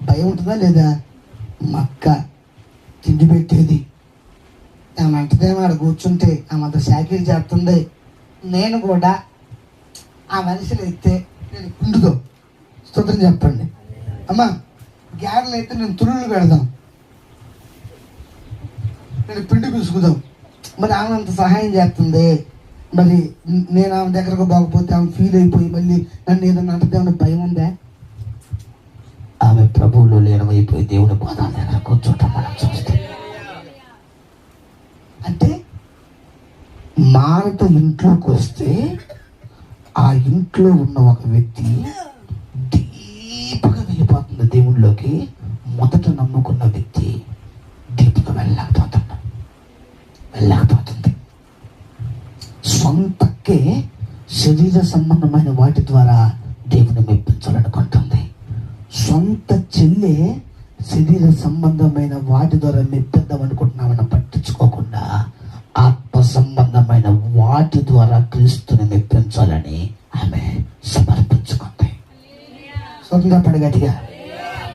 భయం ఉంటుందా లేదా? మా అక్క తిండి పెట్టేది, ఆమె అంటదేమో ఆడ కూర్చుంటే ఆమె శాఖలు చేస్తుంది. నేను కూడా ఆ మనుషులు అయితే నేను పిండుదో స్తోత్రం చెప్పండి. అమ్మా గ్యారెలు అయితే నేను తురుళ్ళు పెడదాం, నేను పిండి పిసుకుదాం. మరి ఆమె అంత సహాయం చేస్తుంది, మరి నేను ఆమె దగ్గరకు బాగపోతే ఆమె ఫీల్ అయిపోయి మళ్ళీ నన్ను ఏదన్నా అంటదేమన్నా భయం ఉందా? ఆమె ప్రభువులో లీనమైపోయి దేవుని పాదాల దగ్గర కూర్చోటం మనం చూస్తాం. అంటే మాట ఇంట్లోకి వస్తే ఆ ఇంట్లో ఉన్న ఒక వ్యక్తి డీప్గా వెళ్ళిపోతుంది దేవుళ్ళలోకి. మొదట నమ్ముకున్న వ్యక్తి డీప్గా వెళ్ళలేకపోతుంది. సొంతకే శరీర సంబంధమైన వాటి ద్వారా దేవుని మెప్పించాలనుకుంటుంది. సొంత చెల్లె శరీర సంబంధమైన వాటి ద్వారా మెప్పిద్దాం అనుకుంటున్నామని పట్టించుకోకుండా ఆత్మ సంబంధమైన వాటి ద్వారా క్రీస్తుని మెప్పించాలని ఆమె సమర్పించుకుంది. స్వతంత్ర పడగటిగా